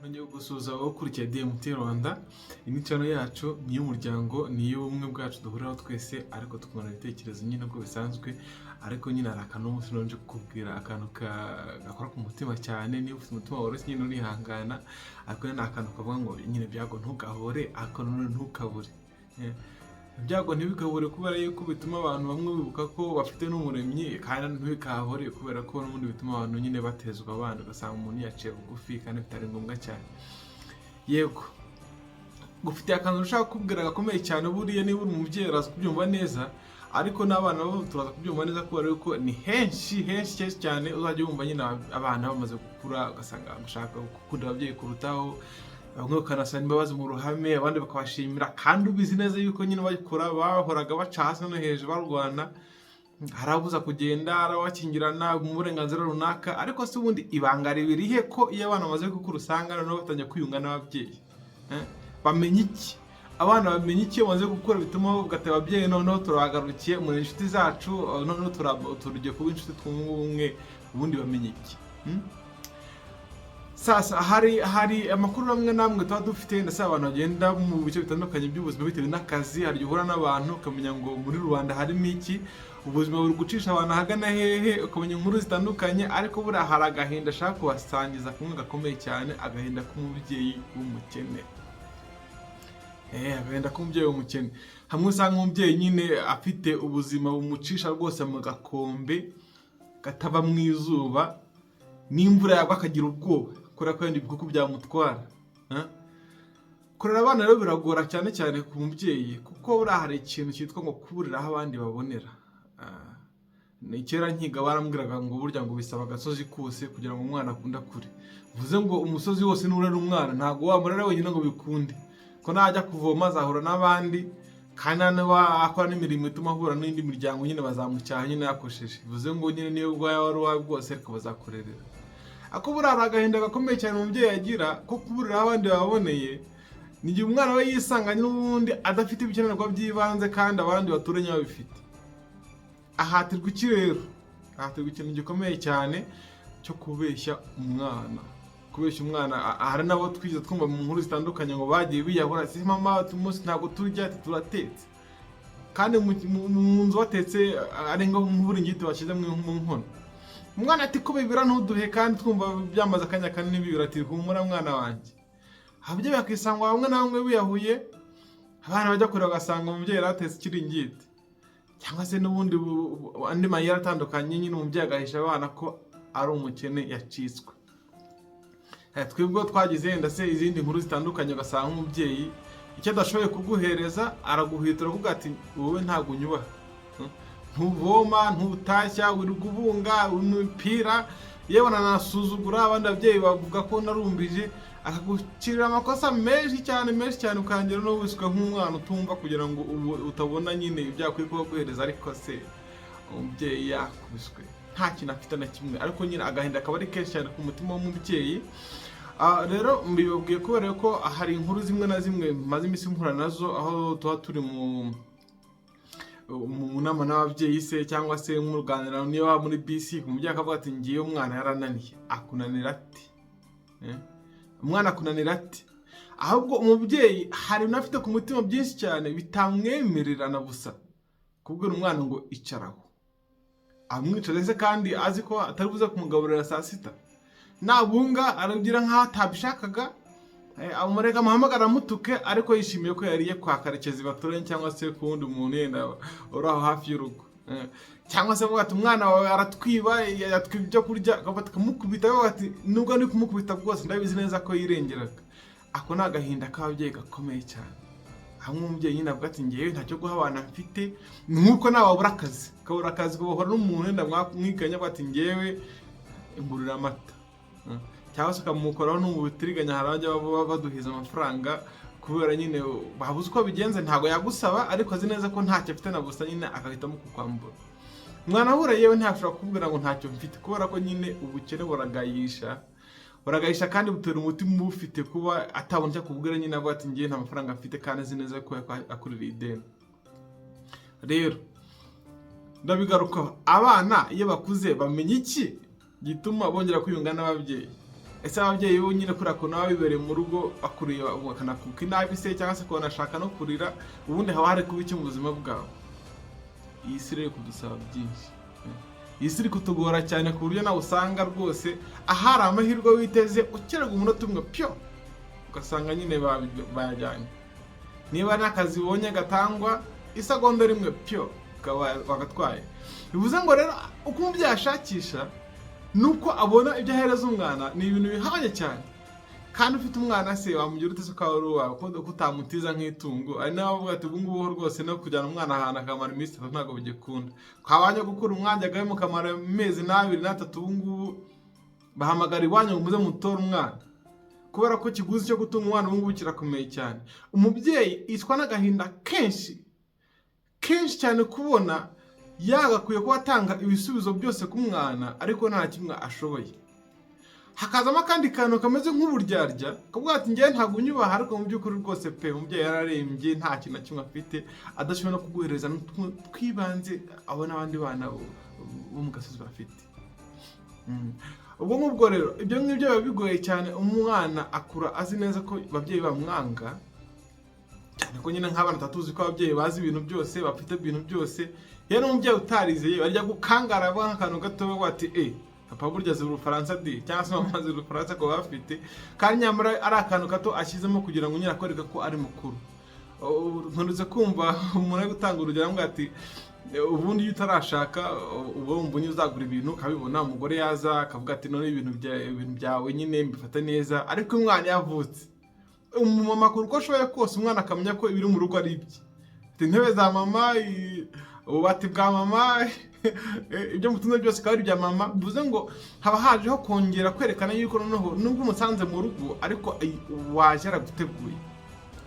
nongeye gusuhuza abakurikiye DMT Rwanda. Iyi channel yacu ni y'umuryango, ni y'ubumwe bwacu duhuriraho twese, ariko tukubona ibitekerezo nyine uko bisanzwe, ariko nyine ari akantu umunsi nonje kukubwira akantu gakora ku mutima cyane. Niba ufite umutima woroshye nyine urihangana, ariko ni akantu kavuga ngo nyine byago ntugahore, ariko none ntukabure. Ibyago ntibikabure kubera yuko bituma abantu bamwe bibuka ko bafite n'umuremyi, kandi ntibikahore kubera ko n'ubundi bituma abantu nyine batezwa abandi, ugasanga umuntu yaciye bugufi kandi bitari ngombwa cyane. Yego, gufitiye akantu ushaka kubwira gakomeye cyane, buriya niba uri umubyeyi uraza kubyumva neza, ariko n'abana bo turaza kubyumva neza kubera yuko ni henshi cyane uzajya wumva nyine abana bamaze gukura, ugasanga bashaka gukunda ababyeyi kurutaho, bamwe bakanasaba imbabazi mu ruhame, abandi bakabashimira, kandi ubizi neza yuko nyine bakora bahoraga baca hasi no hejuru barwana, harabuza kugenda, arabakingirana mu burenganzira runaka. Ariko se ubundi ibanga ribirihe ko iyo abana bamaze gukura usanga noneho batangiye kwiyunga n'ababyeyi? Bamenya iki? Abana bamenya iki bamaze gukura bituma bavuga ati ababyeyi noneho turabagarukiye muri inshuti zacu, noneho turugiye kuba inshuti tw'umwe. Ubundi bamenya iki? Sasa hari amakuru amwe namwe tuba dufite, ndetse abantu bagenda mu bice bitandukanye by'ubuzima bitewe n'akazi, hari uhura n'abantu ukamenya ngo muri rubanda harimo iki, ubuzima buri gucisha abantu ahagana hehe, ukamenya inkuru zitandukanye. Ariko buriya hari agahinda ashaka kubasangiza kumwe gakomeye cyane, agahinda k'umubyeyi w'umukene. Agahinda k'umubyeyi w'umukene, hamwe usanga umubyeyi nyine afite ubuzima bumucisha rwose mu gakombe katava mu izuba, n'imvura yagwa akagira ubwoba kubera ko yenda ibikuku byamutwara. Kurera abana rero biragora cyane ku mubyeyi, kuko buriya hari ikintu cyitwa ngo kuburira aho abandi babonera. Ni kera nkiga barambwiraga ngo burya ngo bisaba agasozi kose kugira ngo umwana akunda kure. Bivuze ngo umusozi wose nurera umwana ntago wamurera wenyine ngo bikunde, ko najya kuvoma azahura n'abandi, kandi nawe akora n'imirimo ituma ahura n'indi miryango nyine bazamucyaha nyine yakosheje. Bivuze ngo nyine niyo ubwawe wari uwawe bwose ariko bazakurerera. Ako buriya hari agahinda gakomeye cyane umubyeyi agira ko kuburira aho abandi baboneye, ni igihe umwana we yisanganye n'ubundi adafite ibikenerwa by'ibanze kandi abandi baturanye babifite. Ahatirwa iki rero? Ahatirwa ikintu gikomeye cyane cyo kubeshya umwana. Kubeshya umwana, hari nabo twize twumva mu nkuru zitandukanye ngo bagiye biyahura, si mama umunsi ntabwo turya, turatetse, kandi mu nzu batetse ari ngo nk'uburingiti bashyize mu nkono. Umwana ati ko bibira ntuduhe, kandi twumva byamaze akanya kanini bibira, ati humura mwana wanjye. Ababyeyi bakisanga bamwe na bamwe biyahuye, abana bajya kureba bagasanga umubyeyi yaratetse ikiringiti, cyangwa se n'ubundi andi mayeri atandukanye, nyine umubyeyi agahisha abana ko ari umukene yacitswe. Twebwe twagize yenda se izindi nkuru zitandukanye, ugasanga umubyeyi icyo adashoboye kuguhereza araguhitira avuga ati wowe ntabwo unyubaha, ntuvoma, ntutashya, wirirwa ubunga, umupira, yewe nanasuzugura. Abandi babyeyi bavuga ko narumbije, akagucirira amakosa menshi cyane ukangera no wiswe nk'umwana utumva kugira ngo utabona nyine ibyakwiye kuba guhereza. Ariko se umubyeyi yakubiswe nta kintu afite na kimwe, ariko nyine agahinda akaba ari kenshi cyane ku mutima w'umubyeyi. Rero mbibabwiye kubera ko hari inkuru zimwe na zimwe maze iminsi mpura nazo, aho tuba turi mu nama n'ababyeyi se, cyangwa se mu ruganiriro niyo waba muri bisi, umubyeyi akavuga ati ngiye umwana yarananiye. Akunanira ati? Umwana akunanira ati? Ahubwo umubyeyi hari n'afite ku mutima byinshi cyane bitamwemerera na busa kubwira umwana ngo icaraho, amwicaze se kandi azi ko atari buze kumugaburira saa sita. Nabunga aragira nk'aho atabishakaga, amureka amuhamagara amutuke, ariko yishimiye ko yariye kwa Karekezi baturanye, cyangwa se ku wundi muntu yenda uri aho hafi y'urugo. Cyangwa se avuga ati umwana wawe aratwiba, yatwiba ibyo kurya, agafata akamukubita, avuga ati nubwo ndi kumukubita bwose ndabizi neza ko yirengeraga. Ako ni agahinda k'ababyeyi gakomeye cyane. Hamwe umubyeyi nyine avuga ati ngewe ntacyo guha abana mfite, nk'uko nawe wabura akazi, ukabura akazi ukabahora n'umuntu wenda mwikanya avuga ati ngewe ingurira amata, cyangwa se ukamukoraho n'umubitiriganya, hari abajya baduhiza amafaranga kubera nyine babuze uko bigenze, ntabwo yagusaba ariko azi neza ko ntacyo afite na busa, nyine agahitamo kukwambura. Umwana ahura yewe ntashobora kukubwira ngo ntacyo mfite, kubera ko nyine ubukene buragayisha kandi butera umutima ufite kuba atabona icyo akubwira, nyine avuga ati ngiye nta mafaranga mfite, kandi azi neza ko akuririye ideni. Rero ndabigarukaho, abana iyo bakuze bamenya iki gituma bongera kwiyunga n'ababyeyi? ese ababyeyi bo nyine kuri ako nawe bibereye mu rugo akureba bakanakuka inabi se cyangwa se kubona ashaka no kurira, ubundi haba hari kuba iki mu buzima bwawe. Iyi si rero kudusaba byinshi, iyi si iri kutugora cyane ku buryo nawe usanga rwose ahari amahirwe witeze ukiraga umunota umwe pyo ugasanga nyine bayajyanye. Niba n'akazi ubonye gatangwa isegonda rimwe pyo wagatwaye. Bivuze ngo rero uko umubyeyi ashakisha nuko abona ibyo ahereza umwana ni ibintu bihabanye cyane. Kandi ufite umwana se wamugira utese ko ari uwawe ko utamutiza nk'itungo. Ari nawe avuga ati ubu ngubu rwose no kujyana umwana ahantu akamara iminsi 3 ntabwo bigikunda. Kwabanje gukura umwanya agahe mukamara amezi 2 3 ubu ngubu bahamagara iwanyu ngo muze mutora umwana. Kubera ko kiguzi cyo gutunga umwana ubu ngubu kirakomeye cyane. Umubyeyi yitwa n'agahinda kenshi cyane kubona yagakwiye kuba atanga ibisubizo byose ku mwana ariko nta kimwe ashoboye. Hakazamo akandi kantu kameze nk'uburyarya kavuga ati njye ntabwo unyubaha ariko mu by'ukuri rwose pe umubyeyi yararembye nta kintu na kimwe afite adashobora no kuguhereza twibanze abona abandi bana bo mu gasozi bafite. Ubwo ngubwo rero ibyo ngibyo biba bigoye cyane. Umwana akura azi neza ko ababyeyi bamwanga cyane ko nyine nk'abana tatuzi ko ababyeyi bazi ibintu byose bafite ibintu byose. Yari umubyeyi utarizeye bajya gukangara abo nk'akantu gato bati papa burya azi urufaransa de cyangwa se mama azi urufaransa ko bafite kandi nyamara ari akantu gato ashyizemo kugira ngo nyine akwereka ko ari mukuru. Nturuze kumva umuntu ari gutanga urugero avuga ati ubundi iyo utarashaka uba wumva uzagura ibintu ukabibona umugore yaza akavuga ati none ibintu byawe nyine mbifata neza ariko umwana yavutse umumama uko ashoboye kose umwana akamenya ko ibiri mu rugo ari ibye. Intebe za mama, ububati bwa mama, ibyo mutunze byose kandi bya mama. Bivuze ngo haba hajeho kongera kwerekana yuko noneho nubwo umusanze mu rugo ariko waje araguteguye,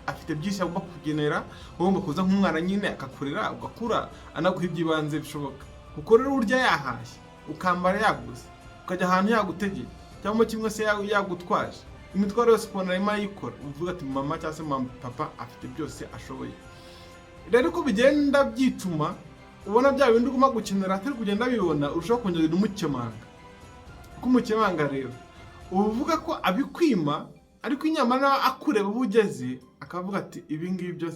afite byinshi agomba kugenera, ugomba kuza nk'umwana nyine akakurera ugakura anaguha ibyibanze bishoboka. Kuko rero urya yahashye ukambara yaguze ukajya ahantu yagutegeye cyangwa kimwe se yagutwaje imitwaro yose kubona arimo ayikora, uvuga ati mama cyangwa se papa afite byose ashoboye. Rero ko bigenda byituma ubona bya bindi ugomba gukenera atari kugenda bibona urushaho kongera umukemanga. Kuko umukemanga rero uvuga ko abikwima ariko inyamara akureba ubugeze akavuga ati ibi ngibi byo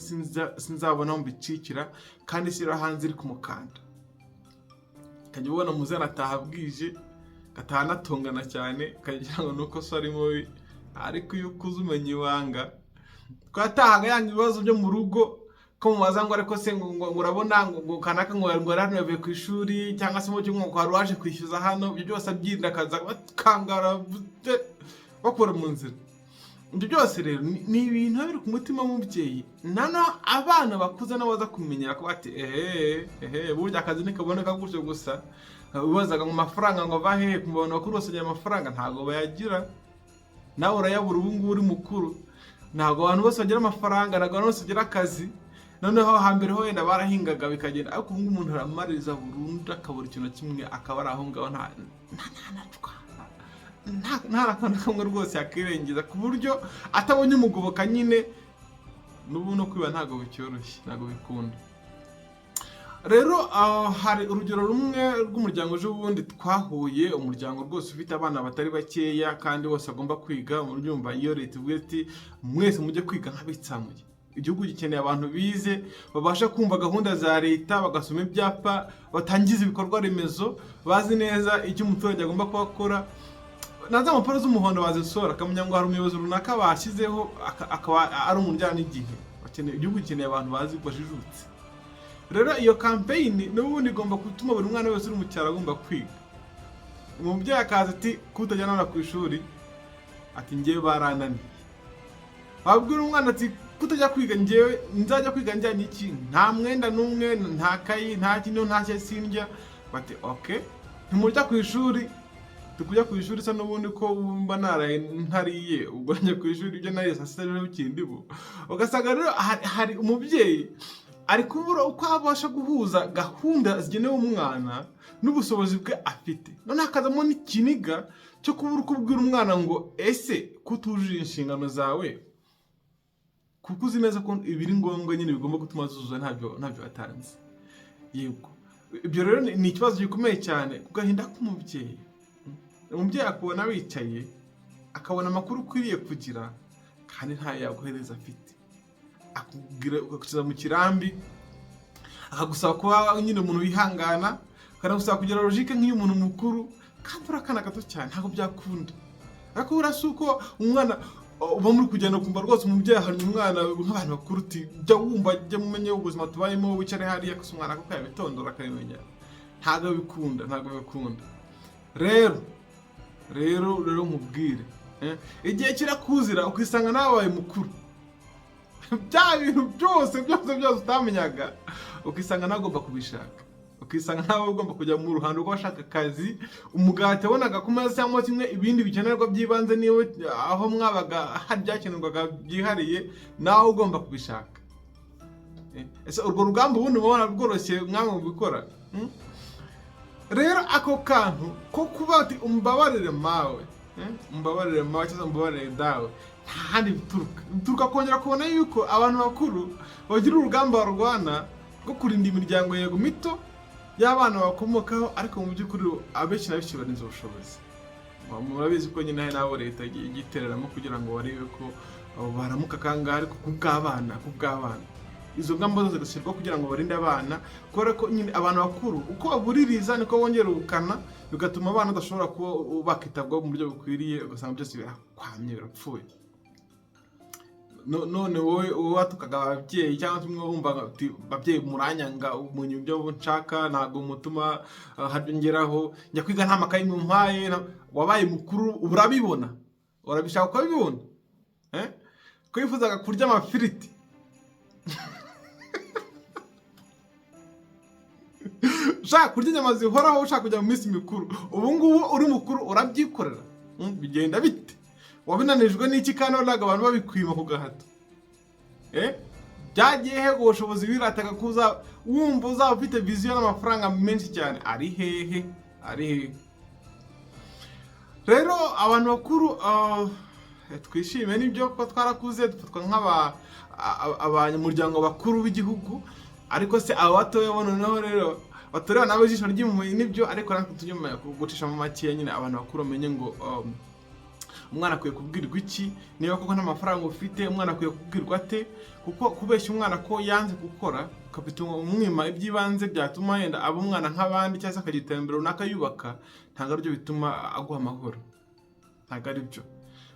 sinzabona mu bicikira kandi sira hanze iri kumukanda. Kajya ubona muzana atahabwije gatanatongana cyane kagira ngo nuko so ari mubi ariko iyo ukuze umenya ibanga twatahaga yanga ibibazo byo mu rugo ko mubaza ngo ariko se ngo urabona ngo kanaka ngo yavuye ku ishuri cyangwa se mu cyo ngo kwari waje kwishyuza hano ibyo byose abyinda kaza bakangara bakora mu nzira. Ibyo byose rero ni ibintu biri ku mutima w'umubyeyi. Nano abana bakuze nabo baza kumenyera ko bati burya akazi nikaboneka gutyo gusa ubazaga mu mafaranga ngo ava hehe kumubona ko rwose amafaranga ntago bayagira. Nawe urayabura ubu ngubu uri mukuru. Ntago abantu bose bagira amafaranga, ntago abantu bose bagira akazi. Noneho hambere ho wenda barahingaga bikagenda ariko ubu umuntu aramariza burundu akabura ikintu kimwe akaba ari aho ngaho nta nakana kamwe rwose yakirengeza ku buryo atabonye umugoboka nyine n'ubu no kwiba ntago bicyoroshye ntago bikunda. Rero hari urugero rumwe rw'umuryango uje ubundi twahuye, umuryango rwose ufite abana batari bakeya kandi bose agomba kwiga. Muryumva iyo leta ivuga ati mwese mujye kwiga nk'abitsamuye. Igihugu gikeneye abantu bize babasha kumva gahunda za leta, bagasoma ibyapa, batangiza ibikorwa remezo, bazi neza icyo umuturage agomba kubakora. Naza amaporo z'umuhondo bazisora akamenya ngo hari umuyobozi runaka bashyizeho akaba ari umuryango igihe. Igihugu gikeneye abantu bazi bajijutse. Rero iyo campaign n'ubundi igomba gutuma buri mwana wese uri mu cyaro agomba kwiga. Umubyeyi akaza ati kutajyana ku ishuri ati ngiye baranani. Wabwira umwana ati kutajya kwiga ngewe nzajya kwiga njyanye iki, nta mwenda n'umwe, nta kayi, nta kintu, nta cyasindya. Bati okay ntimujya ku ishuri, tukujya ku ishuri sa n'ubundi ko mba naraye ntariye ubwo njye ku ishuri ibyo nariye sasa rero kindi bo. Ugasanga rero hari umubyeyi ari kubura uko abasha guhuza gahunda zigenewe umwana n'ubushobozi bwe afite. None hakazamo n'ikiniga cyo kubura kubwira umwana ngo ese kutujuje inshingano zawe kuko uzi neza ko ibiri ngombwa nyine bigomba gutuma zuzuza ntabyo batanze. Yego ibyo rero ni ikibazo gikomeye cyane kugahinda k'umubyeyi. Umubyeyi akubona wicaye akabona amakuru ukwiriye kugira kandi ntayo yaguhereza afite, akubwira ugakukiza mu kirambi, akagusaba kuba nyine umuntu wihangana, akanagusaba kugira logique nk'iy'umuntu mukuru, kandi urakana gato cyane ntabwo byakunda. Ariko urasuko umwana uba muri kugenda kumva rwose umubyeyi ahanye umwana nk'abantu bakuru uti jya wumva jya mumenye ubuzima tubayemo, wicare hariya gusa umwana kuko yabitondora akabimenya, ntabwo bikunda. Rero nkubwire, igihe kirakuzira ukisanga nawe wabaye mukuru, bya bintu byose utamenyaga ukisanga nawe ugomba kubishaka, ukisanga nawe ugomba kujya mu ruhando rw'abashaka akazi, umugati wabonaga ku meza cyangwa kimwe ibindi bikenerwa by'ibanze niwe aho mwabaga hari byakenerwaga byihariye, nawe ugomba kubishaka. Ese urwo rugamba ubundi mubona rworoshye mwamwe mubikora? Rero ako kantu ko kuba ati umbabarire mawe, umbabarire mawe cyangwa umbabarire dawe, nta handi bituruka kongera kubona yuko abantu bakuru bagira urugamba barwana rwo kurinda imiryango yego mito y'abana bakomokaho, ariko mu by'ukuri abenshi na benshi barinze ubushobozi. Murabizi ko nyine nabo leta igitereramo kugira ngo barebe ko baramuka kangahe, ariko kubw'abana izo ngamba zose zishyirwa kugira ngo barinde abana, kubera ko nyine abantu bakuru uko babuririza niko bongera ubukana, bigatuma abana badashobora kuba bakitabwaho mu buryo bukwiriye, ugasanga byose birakwamye birapfuye. None wowe watukaga ababyeyi cyangwa tumwe wumva ati ababyeyi muranyanga umunyu byo nshaka ntago mutuma hageraho njya kwiga nta makayi mumpaye, wabaye mukuru urabibona, urabishaka ko bibona ko yifuzaga kurya amafiriti ushaka kurya inyama zihoraho, ushaka kujya mu minsi mikuru, ubu ngubu uri mukuru urabyikorera, bigenda bite? Wabinanijwe n'iki kandi naga abantu babikwima ku gahato? Byagiye he ubushobozi birataga kuza wumva uzaba ufite vision n'amafaranga menshi cyane? Ari hehe? Rero abantu bakuru twishime n'ibyo ko twarakuze dufatwa nk'abanyamuryango bakuru b'igihugu, ariko se abo batoya bononeho rero batorera nabo ijisho ry'impuhwe n'ibyo, ariko natwe tunyuma gucisha mu makiya nyine abantu bakuru bamenye ngo umwana akwiye kubwirwa iki, niba koko nta mafaranga ufite umwana akwiye kubwirwa ate, kuko kubeshya umwana ko yanze gukora ukabituma umwima iby'ibanze byatuma yenda aba umwana nk'abandi cyangwa se akagira iterambere runaka yubaka, ntabwo aribyo bituma aguha amahoro, ntabwo aribyo.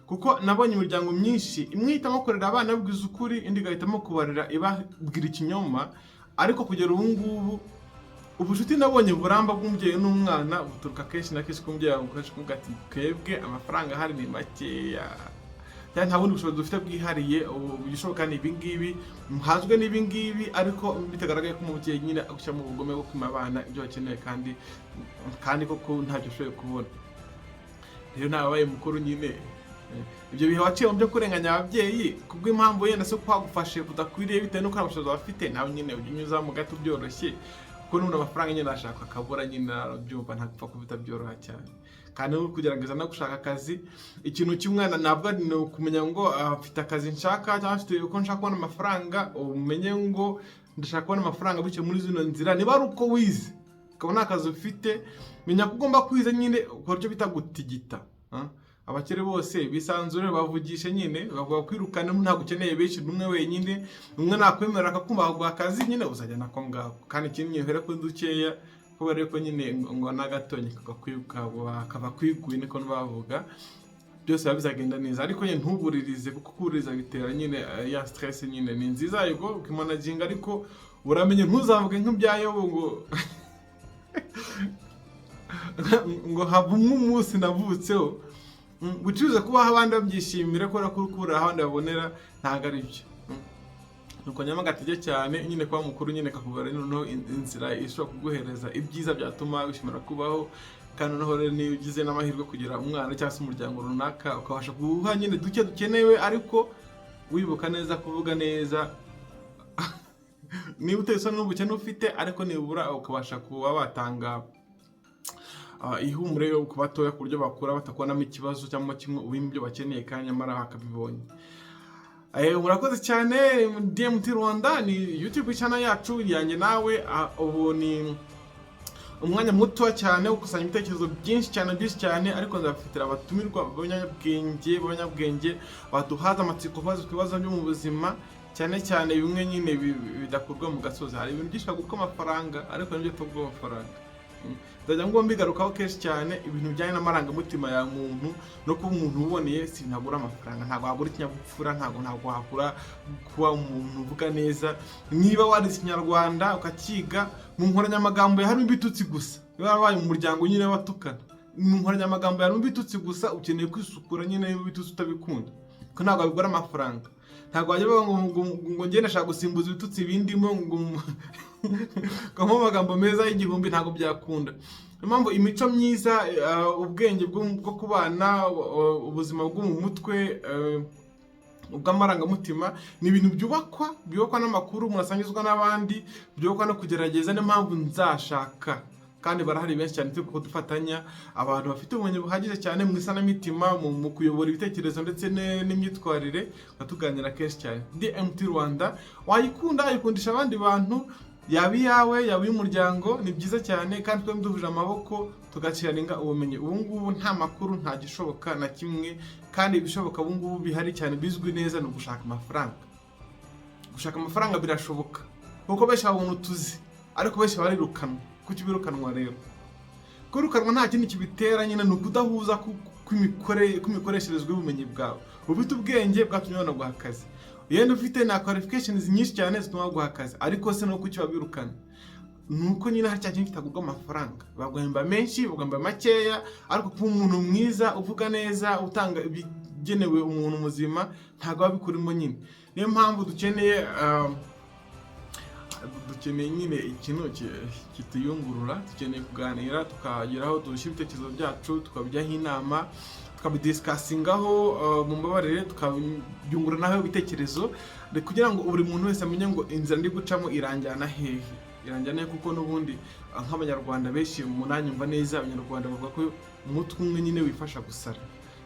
Kuko nabonye imiryango myinshi imwe ihitamo kurera abana babwiza ukuri, indi igahitamo kubarera ibabwira ikinyoma, ariko kugera ubu ngubu ubucuti nabonye buramba bw'umubyeyi n'umwana buturuka kenshi na kenshi ku mubyeyi akoresha kuvuga ati twebwe amafaranga ahari ni makeya, cyane nta bundi bushobozi dufite bwihariye, bishoboka ni ibingibi muhazwe n'ibingibi, ariko bitagaragaye ko umubyeyi nyine agushyira mu bugome bwo kwima abana ibyo bakeneye kandi koko ntabyo ushoboye kubona. Rero nabaye mukuru nyine ibyo bihe waciye mu byo kurenganya ababyeyi kubw'impamvu yenda se kwagufashe kudakwiriye bitewe n'uko abashobozi bafite, nawe nyine ujya unyuza mu gato byoroshye, kuko n'ubu amafaranga nyine ashaka akabura nyine arabyumva ntapfa kubita byoroha cyane. Kandi uri kugerageza no gushaka akazi, ikintu cy'umwana ntabwo ari kumenya ngo afite akazi nshaka cyangwa afite uko nshaka kubona amafaranga, umenye ngo ndashaka kubona amafaranga bityo muri zino nzira, niba ari uko wize ukabona akazi ufite, menya ko ugomba kwiza nyine ukora icyo bita gutigita. Abakire bose bisanzure bavugishe nyine, bavuga kwirukana ntabwo ukeneye benshi n'umwe wenyine, umwe nakwemerera akakumva akaguha akazi nyine uzajya nako ngako, kandi ikindi nyihera ko dukeya kubera ko nyine ngo n'agatonyi kakaba kwiguye niko bavuga, byose bizagenda neza. Ariko nyine ntuburirize, kuko kubuririza bitera nyine ya stress nyine ni nziza yego ukimanaginga, ariko uramenye ntuzavuge nk'ibyayobo ngo havumwe umunsi navutseho, gucuruza kubaho abandi babyishimira kubera ko ukura abandi babonera, ntabwo ari byo. Nuko nyama gatege cyane nyine kuba mukuru nyine kakubara noneho inzira ishobora kuguhereza ibyiza byatuma wishimira kubaho, kandi noneho rero niyo ugize n'amahirwe kugira umwana cyangwa se umuryango runaka ukabasha guha nyine duke dukenewe, ariko wibuka neza kuvuga neza niba utesa n'ubukene ufite, ariko nibura ukabasha kuba watanga ihumure yo kubatoya ku buryo bakura batakubonamo ikibazo cyangwa kimwe ubimwe ibyo bakeneye kandi nyamara bakabibonye. Murakoze cyane DMT Rwanda, ni YouTube channel yacu yanjye nawe, ubu ni umwanya muto cyane wo gukusanya ibitekerezo byinshi cyane ariko nzabafatira abatumirwa b'abanyabwenge baduhaza amatsiko bazi ku bibazo byo mu buzima cyane bimwe nyine bidakurwa mu gasozi. Hari ibintu byinshi bagurwa amafaranga ariko nibyo tugurwa amafaranga. Ndajya ngo mbigarukaho kenshi cyane ibintu bijyanye n'amarangamutima ya muntu no kuba umuntu uboneye sinagura amafaranga, ntabwo wagura ikinyabupfura, ntabwo wagura kuba umuntu uvuga neza. Niba warize Ikinyarwanda ukakiga mu nkoranyamagambo harimo ibitutsi gusa, niba wabaye mu muryango nyine watukana, mu nkoranyamagambo harimo ibitutsi gusa, ukeneye kwisukura nyine ibitutsi utabikunda, ko ntabwo wabigura amafaranga. Ntabwo wajya ngo ngende nashaka gusimbuza ibitutsi bindimo ngo mu magambo meza y'igihumbi, ntabwo byakunda. Niyo mpamvu imico myiza, ubwenge bwo kubana, ubuzima bwo mu mutwe, ubw'amarangamutima ni ibintu byubakwa n'amakuru umuntu asangizwa n'abandi, byubakwa no kugerageza. Niyo mpamvu nzashaka, kandi barahari benshi cyane kuko dufatanya abantu bafite ubumenyi buhagije cyane mu isanamitima, mu kuyobora ibitekerezo ndetse n'imyitwarire, tuganira kenshi cyane. DMT Rwanda wayikundisha abandi bantu, yaba iyawe yaba iy'umuryango, ni byiza cyane. Kandi twembi duhuje amaboko tugaciranira ubumenyi. Ubu ngubu nta makuru, nta gishoboka na kimwe, kandi ibishoboka ubu ngubu bihari cyane bizwi neza ni ugushaka amafaranga. Gushaka amafaranga birashoboka kuko benshi babona utuzi, ariko benshi barirukanwa. Kuki birukanwa rero? Kwirukanwa nta kindi kibitera, nyine ni ukudahuza kw'imikoresherezwe y'ubumenyi bwawe. Ufite ubwenge bwatumye ubona guha akazi, yenda ufite na qualifications nyinshi cyane zituma guha akazi, ariko se no kuki babirukana? Nuko nyine hari cya kintu kitagurwa amafaranga. Bagwemba menshi, bagwemba makeya, ariko kuba umuntu mwiza, uvuga neza, utanga ibigenewe umuntu muzima, ntabwo babikurimo nyine. Niyo mpamvu dukeneye nyine ikintu kituyungurura, dukeneye kuganira, tukageraho dushyira ibitekerezo byacu, tukabijyaho inama, tukabidisikasingaho mu Mbabarire, tukabyunguranaho ibitekerezo kugira ngo buri muntu wese amenye ngo inzira ndi gucamo iranjyana hehe, kuko n'ubundi nk'abanyarwanda benshi munanyumva neza, abanyarwanda bavuga ko umutwe umwe nyine wifasha gusara.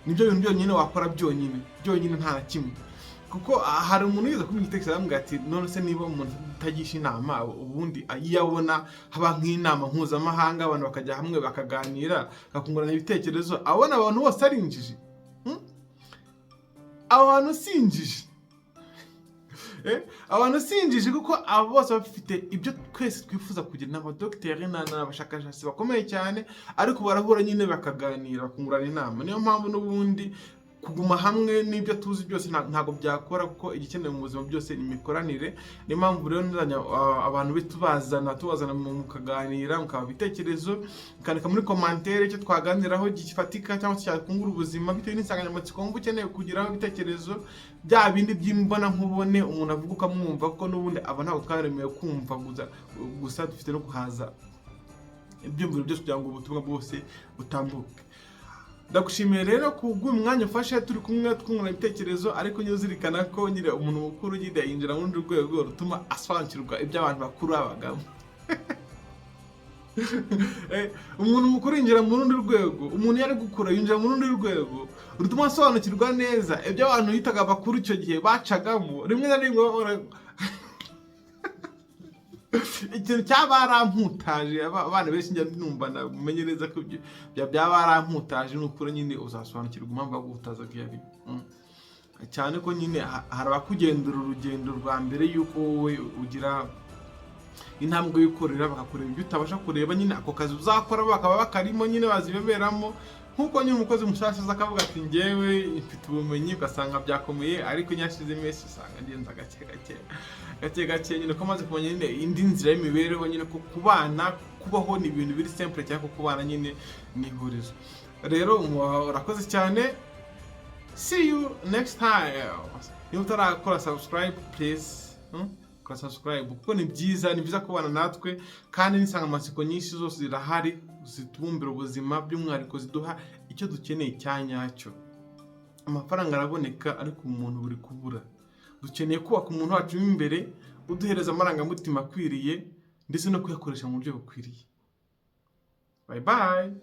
Nibyo bintu byonyine wakora byonyine nta na kimwe. Kuko hari umuntu yiza kumenya igitekerezo aramubwira ati none se niba umuntu utagisha inama, ubundi iyo abona haba nk'inama mpuzamahanga, abantu bakajya hamwe bakaganira, bakungurana ibitekerezo, abona abantu bose ari injiji. Abantu sinjiji kuko abo bose bafite ibyo twese twifuza kugira, n'abadogiteri n'abashakashatsi bakomeye cyane, ariko barahura nyine bakaganira, bakungurana inama. Niyo mpamvu n'ubundi kuguma hamwe n'ibyo tuzi byose ntabwo byakora, kuko igikenewe mu buzima byose ni imikoranire. Niyo mpamvu rero nzanya abantu be tubazana mukaganira, mukaba ibitekerezo, mukandika muri commentaire icyo twaganiraho gifatika cyangwa se cyakungura ubuzima bitewe n'insanganyamatsiko wumva ukeneye kugiraho ibitekerezo, bya bindi by'imbona nkubone umuntu avuga ukamwumva, kuko n'ubundi aba ntabwo twaremewe kumva gusa, dufite no kuhaza ibyumviro byose kugira ngo ubutumwa bwose butambuke. Ndagushimiye rero kubw'uyu mwanya ufashe turi kumwe twungurana ibitekerezo, ariko nyine uzirikana ko nyine umuntu mukuru nyine yinjira mu rundi rwego rutuma asobanukirwa ibyo abantu bakuru babagamo. Umuntu mukuru yinjira mu rundi rwego, umuntu yari gukura yinjira mu rundi rwego rutuma asobanukirwa neza ibyo abantu yitaga bakuru icyo gihe bacagamo. Rimwe na rimwe ikintu cyabaramputaje, abana benshi njya numva namenyereza ko byabaramputaje, n'ukuri nyine uzasobanukirwa impamvu bagutaza kiyari cyane, ko nyine hari abakugendera urugendo rwa mbere yuko wowe ugira intambwe yikorera, bakakureba ibyo utabasha kureba, nyine ako kazi uzakora bakaba bakarimo nyine bazibeberamo. Nkuko nyine umukozi mushasha akavuga ati njyewe mfite ubumenyi, ugasanga byakomeye, ariko nyashize imesi usanga ngenza gake nyine ko maze kumenya nyine indi nzira y'imibereho, nyine ko kubana kubaho ni ibintu biri simple cyane, ko kubana nyine ni ihurizo. Rero urakoze cyane, see you next time. Niba utarakora subscribe please kora subscribe, kuko ni byiza kubana natwe, kandi n'insanganyamatsiko nyinshi zose zirahari zitubumbira ubuzima, by'umwihariko ziduha icyo dukeneye cyanyacyo. Amafaranga araboneka, ariko umuntu buri kubura. Dukeneye kubaka umuntu wacu imbere, uduhereza amarangamutima akwiriye, ndetse no kuyakoresha mu buryo bukwiriye. Bye bye.